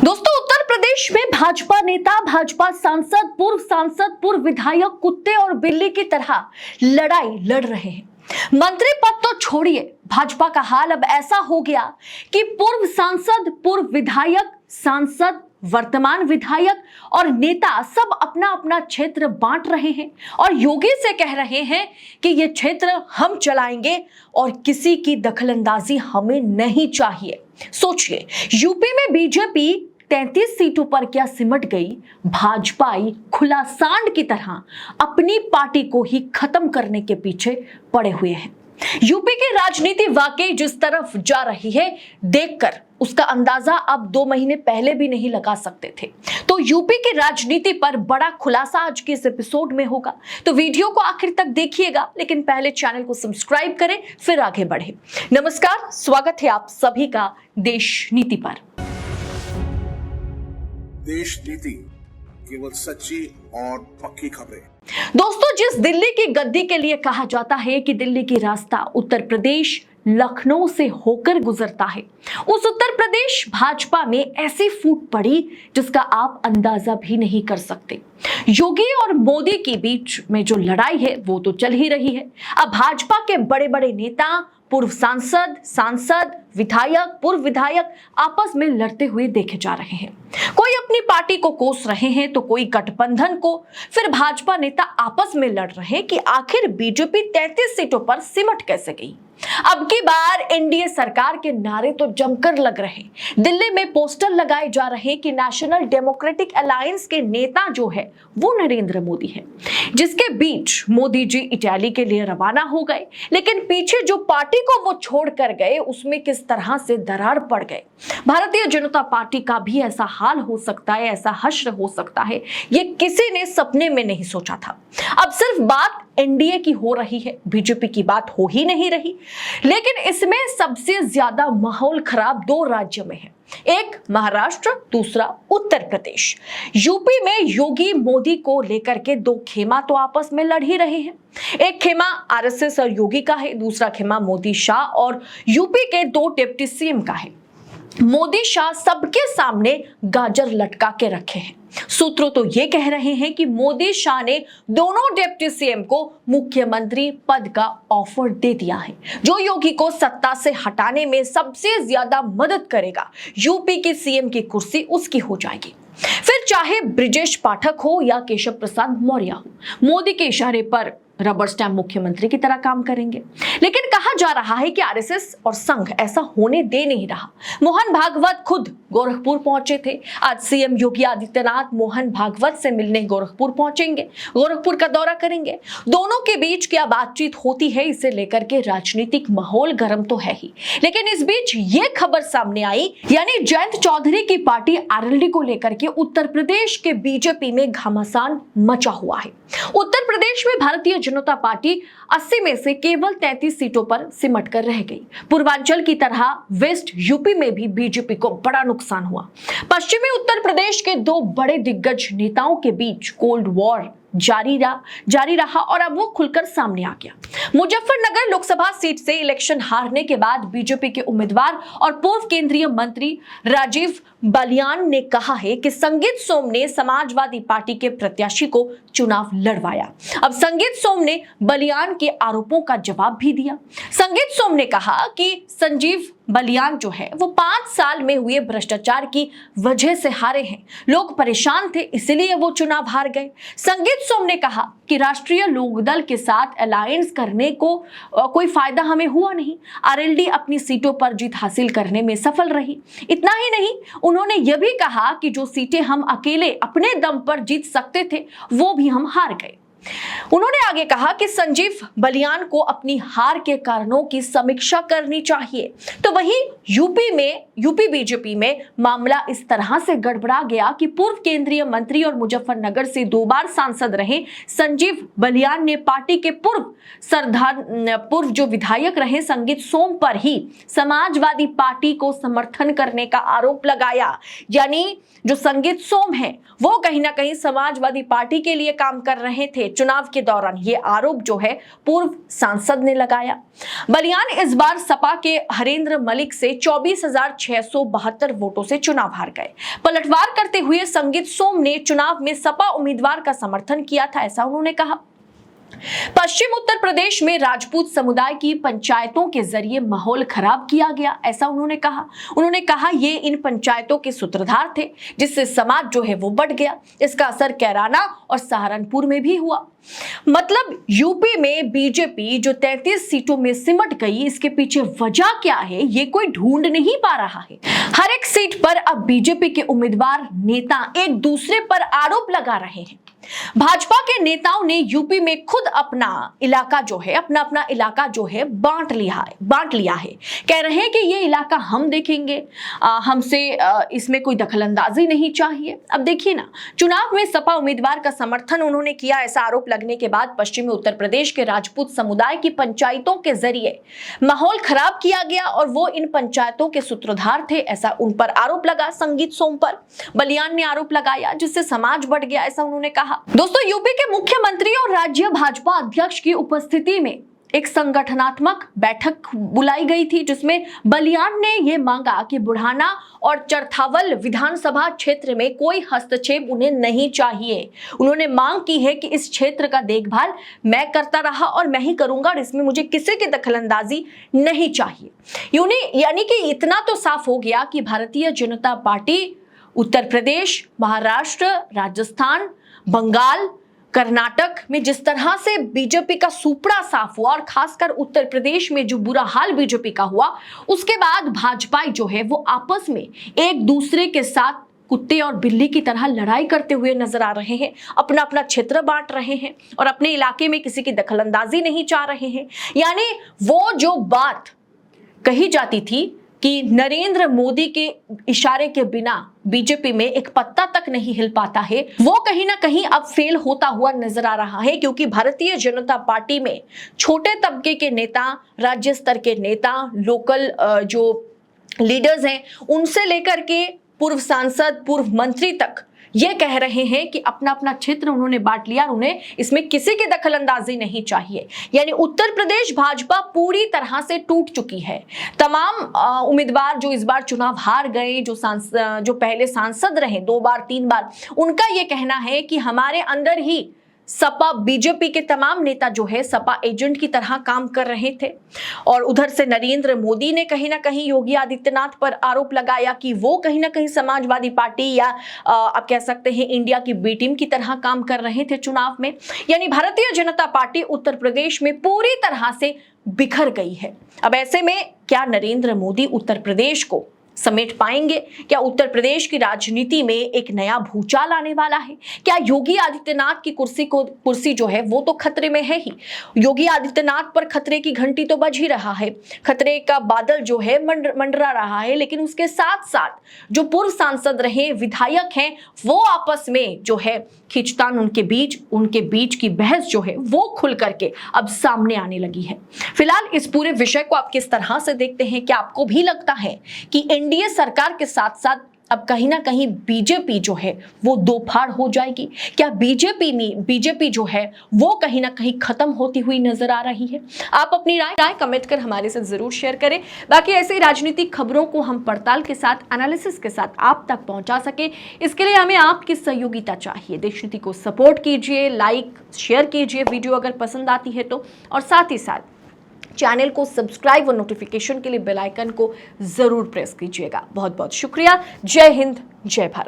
दोस्तों, उत्तर प्रदेश में भाजपा नेता, भाजपा सांसद, पूर्व विधायक कुत्ते और बिल्ली की तरह लड़ाई लड़ रहे हैं। मंत्री पद तो छोड़िए, भाजपा का हाल अब ऐसा हो गया कि पूर्व सांसद, पूर्व विधायक, सांसद, वर्तमान विधायक और नेता सब अपना अपना क्षेत्र बांट रहे हैं और योगी से कह रहे हैं कि ये क्षेत्र हम चलाएंगे और किसी की दखलंदाजी हमें नहीं चाहिए। सोचिए, यूपी में बीजेपी 33 सीटों पर क्या सिमट गई। भाजपाई खुला सांड की तरह अपनी पार्टी को ही खत्म करने के पीछे पड़े हुए हैं। यूपी की राजनीति वाकई जिस तरफ जा रही है, देखकर उसका अंदाजा अब 2 महीने पहले भी नहीं लगा सकते थे। तो यूपी की राजनीति पर बड़ा खुलासा आज के इस एपिसोड में होगा, तो वीडियो को आखिर तक देखिएगा, लेकिन पहले चैनल को सब्सक्राइब करें फिर आगे बढ़े। नमस्कार, स्वागत है आप सभी का देश नीति पर। देश नीति, केवल सच्ची और पक्की खबरें। दोस्तों, जिस दिल्ली की गद्दी के लिए कहा जाता है कि दिल्ली की रास्ता उत्तर प्रदेश लखनऊ से होकर गुजरता है, उस उत्तर प्रदेश भाजपा में ऐसी फूट पड़ी जिसका आप अंदाजा भी नहीं कर सकते। योगी और मोदी के बीच में जो लड़ाई है वो तो चल ही रही है। अब भाजपा के बड़े बड़े नेता, पूर्व सांसद, विधायक, पूर्व विधायक आपस में लड़ते हुए देखे जा रहे हैं। कोई अपनी पार्टी को कोस रहे हैं तो कोई गठबंधन को। फिर भाजपा नेता आपस में लड़ रहे हैं कि आखिर बीजेपी 33 सीटों पर सिमट कैसे गई। अब की बार एनडीए सरकार के नारे तो जमकर लग रहे हैं। दिल्ली में पोस्टर लगाए जा रहे हैं कि नेशनल डेमोक्रेटिक अलायंस के नेता जो है वो नरेंद्र मोदी है, जिसके बीच मोदी जी इटली के लिए रवाना हो गए, लेकिन पीछे जो पार्टी को वो छोड़ कर गए उसमें किस तरह से दरार पड़ गए। भारतीय जनता पार्टी का भी ऐसा हाल हो सकता है, ऐसा हश्र हो सकता है, ये किसी ने सपने में नहीं सोचा था। अब सिर्फ बात एनडीए की हो रही है, बीजेपी की बात हो ही नहीं रही। लेकिन इसमें सबसे ज्यादा माहौल खराब 2 राज्यों में है, एक महाराष्ट्र, दूसरा उत्तर प्रदेश। यूपी में योगी मोदी को लेकर के 2 खेमा तो आपस में लड़ ही रहे हैं। एक खेमा आरएसएस और योगी का है, दूसरा खेमा मोदी शाह और यूपी के 2 डिप्टी सीएम का है। मोदी शाह सबके सामने गाजर लटका के रखे हैं। सूत्रों तो ये कह रहे हैं कि मोदी शाह ने दोनों डिप्टी सीएम को मुख्यमंत्री पद का ऑफर दे दिया है, जो योगी को सत्ता से हटाने में सबसे ज्यादा मदद करेगा। यूपी की सीएम की कुर्सी उसकी हो जाएगी। फिर चाहे ब्रिजेश पाठक हो या केशव प्रसाद मौर्य हो, मोदी के इशारे पर रबर स्टैम्प मुख्यमंत्री की तरह काम करेंगे। लेकिन कहा जा रहा है कि आरएसएस और संघ ऐसा होने दे नहीं रहा। मोहन भागवत खुद गोरखपुर पहुंचे थे। आज सीएम योगी आदित्यनाथ मोहन भागवत से मिलने गोरखपुर पहुंचेंगे, गोरखपुर का दौरा करेंगे। दोनों के बीच क्या बातचीत होती है, इसे लेकर के राजनीतिक माहौल गर्म तो है ही। लेकिन इस बीच ये खबर सामने आई, यानी जयंत चौधरी की पार्टी आरएलडी को लेकर के उत्तर प्रदेश के बीजेपी में घमासान मचा हुआ है। उत्तर प्रदेश में भारतीय जनता पार्टी 80 में से केवल 33 सीटों पर सिमट कर रह गई। पूर्वांचल की तरह वेस्ट यूपी में भी बीजेपी को बड़ा नुकसान हुआ। पश्चिमी उत्तर प्रदेश के 2 बड़े दिग्गज नेताओं के बीच कोल्ड वॉर जारी रहा और अब वो खुलकर सामने आ गया। मुजफ्फरनगर लोकसभा सीट से इलेक्शन हारने के बाद बीजेपी के उम्मीदवार और पूर्व केंद्रीय मंत्री राजीव बलियान ने कहा है कि संगीत सोम ने समाजवादी पार्टी के प्रत्याशी को चुनाव लड़वाया। अब संगीत सोम ने बलियान के आरोपों का जवाब भी दिया। संगीत सोम ने कहा कि संजीव बलियान जो है वो 5 साल में हुए भ्रष्टाचार की वजह से हारे हैं। लोग परेशान थे, इसलिए वो चुनाव हार गए। संगीत सोम ने कहा कि राष्ट्रीय लोकदल के साथ अलायंस करने को कोई फायदा हमें हुआ नहीं। आरएलडी अपनी सीटों पर जीत हासिल करने में सफल रही। इतना ही नहीं, उन्होंने यह भी कहा कि जो सीटें हम अकेले अपने दम पर जीत सकते थे वो भी हम हार गए। उन्होंने आगे कहा कि संजीव बलियान को अपनी हार के कारणों की समीक्षा करनी चाहिए। तो वहीं यूपी बीजेपी में मामला इस तरह से गड़बड़ा गया कि पूर्व केंद्रीय मंत्री और मुजफ्फरनगर से 2 बार सांसद रहे संजीव बलियान ने पार्टी के पूर्व जो विधायक रहे संगीत सोम पर ही समाजवादी पार्टी को समर्थन करने का आरोप लगाया। यानी जो संगीत सोम है वो कहीं ना कहीं समाजवादी पार्टी के लिए काम कर रहे थे, में चुनाव के दौरान ये आरोप जो है पूर्व सांसद ने लगाया। बलियान इस बार सपा के हरेंद्र मलिक से 24,672 वोटों से चुनाव हार गए। पलटवार करते हुए संगीत सोम ने चुनाव में सपा उम्मीदवार का समर्थन किया था, ऐसा उन्होंने कहा। पश्चिम उत्तर प्रदेश में राजपूत समुदाय की पंचायतों के जरिए माहौल खराब किया गया, ऐसा उन्होंने कहा। उन्होंने कहा ये इन पंचायतों के सूत्रधार थे, जिससे समाज जो है वो बढ़ गया। इसका असर कैराना और सहारनपुर में भी हुआ। मतलब यूपी में बीजेपी जो 33 सीटों में सिमट गई, इसके पीछे वजह क्या है ये कोई ढूंढ नहीं पा रहा है। हर एक सीट पर अब बीजेपी के उम्मीदवार नेता एक दूसरे पर आरोप लगा रहे हैं। भाजपा के नेताओं ने यूपी में खुद अपना इलाका जो है अपना इलाका जो है बांट लिया है। कह रहे हैं कि ये इलाका हम देखेंगे, हमसे इसमें कोई दखलंदाजी नहीं चाहिए। अब देखिए ना, चुनाव में सपा उम्मीदवार का समर्थन उन्होंने किया, ऐसा आरोप लगने के बाद पश्चिमी उत्तर प्रदेश के राजपूत समुदाय की पंचायतों के जरिए माहौल खराब किया गया और वो इन पंचायतों के सूत्रधार थे, ऐसा उन पर आरोप लगा। संगीत सोम पर बलियान ने आरोप लगाया, जिससे समाज बढ़ गया, ऐसा उन्होंने कहा। दोस्तों, यूपी के मुख्यमंत्री और राज्य भाजपा अध्यक्ष की उपस्थिति में एक संगठनात्मक बैठक बुलाई गई थी, जिसमें बलियान ने यह मांगा कि बुढ़ाना और चरथावल विधानसभा क्षेत्र में कोई हस्तक्षेप उन्हें नहीं चाहिए। उन्होंने मांग की है कि इस क्षेत्र का देखभाल मैं करता रहा और मैं ही करूंगा और इसमें मुझे किसी की दखलंदाजी नहीं चाहिए। यानी कि इतना तो साफ हो गया कि भारतीय जनता पार्टी उत्तर प्रदेश, महाराष्ट्र, राजस्थान, बंगाल, कर्नाटक में जिस तरह से बीजेपी का सुपड़ा साफ हुआ और खासकर उत्तर प्रदेश में जो बुरा हाल बीजेपी का हुआ, उसके बाद भाजपा जो है वो आपस में एक दूसरे के साथ कुत्ते और बिल्ली की तरह लड़ाई करते हुए नजर आ रहे हैं। अपना अपना क्षेत्र बांट रहे हैं और अपने इलाके में किसी की दखलंदाजी नहीं चाह रहे हैं। यानी वो जो बात कही जाती थी कि नरेंद्र मोदी के इशारे के बिना बीजेपी में एक पत्ता तक नहीं हिल पाता है, वो कहीं ना कहीं अब फेल होता हुआ नजर आ रहा है। क्योंकि भारतीय जनता पार्टी में छोटे तबके के नेता, राज्य स्तर के नेता, लोकल जो लीडर्स हैं, उनसे लेकर के पूर्व सांसद, पूर्व मंत्री तक ये कह रहे हैं कि अपना अपना क्षेत्र उन्होंने बांट लिया और उन्हें इसमें किसी की दखलंदाजी नहीं चाहिए। यानी उत्तर प्रदेश भाजपा पूरी तरह से टूट चुकी है। तमाम उम्मीदवार जो इस बार चुनाव हार गए, जो पहले सांसद रहे 2 बार 3 बार, उनका ये कहना है कि हमारे अंदर ही सपा बीजेपी के तमाम नेता जो है सपा एजेंट की तरह काम कर रहे थे। और उधर से नरेंद्र मोदी ने कहीं ना कहीं योगी आदित्यनाथ पर आरोप लगाया कि वो कहीं ना कहीं समाजवादी पार्टी या आप कह सकते हैं इंडिया की बी टीम की तरह काम कर रहे थे चुनाव में। यानी भारतीय जनता पार्टी उत्तर प्रदेश में पूरी तरह से बिखर गई है। अब ऐसे में क्या नरेंद्र मोदी उत्तर प्रदेश को समेट पाएंगे? क्या उत्तर प्रदेश की राजनीति में एक नया भूचाल आने वाला है? क्या योगी आदित्यनाथ की कुर्सी जो है वो तो खतरे में है ही। योगी आदित्यनाथ पर खतरे की घंटी तो बज ही रहा है, खतरे का बादल जो है मंडरा रहा है। लेकिन उसके साथ साथ जो पूर्व सांसद रहे, विधायक हैं, वो आपस में जो है खींचतान उनके बीच की बहस जो है वो खुल करके अब सामने आने लगी है। फिलहाल इस पूरे विषय को आप किस तरह से देखते हैं? क्या आपको भी लगता है कि एनडीए सरकार के साथ साथ अब कहीं ना कहीं बीजेपी जो है वो दो फाड़ हो जाएगी? क्या बीजेपी जो है वो कहीं ना कहीं खत्म होती हुई नजर आ रही है? आप अपनी राय कमेंट कर हमारे साथ जरूर शेयर करें। बाकी ऐसे राजनीतिक खबरों को हम पड़ताल के साथ, एनालिसिस के साथ आप तक पहुंचा सके, इसके लिए हमें आपकी सहयोगिता चाहिए। देशनीति को सपोर्ट कीजिए, लाइक शेयर कीजिए वीडियो अगर पसंद आती है तो, और साथ ही साथ चैनल को सब्सक्राइब और नोटिफिकेशन के लिए बेल आइकन को जरूर प्रेस कीजिएगा। बहुत बहुत शुक्रिया। जय हिंद, जय भारत।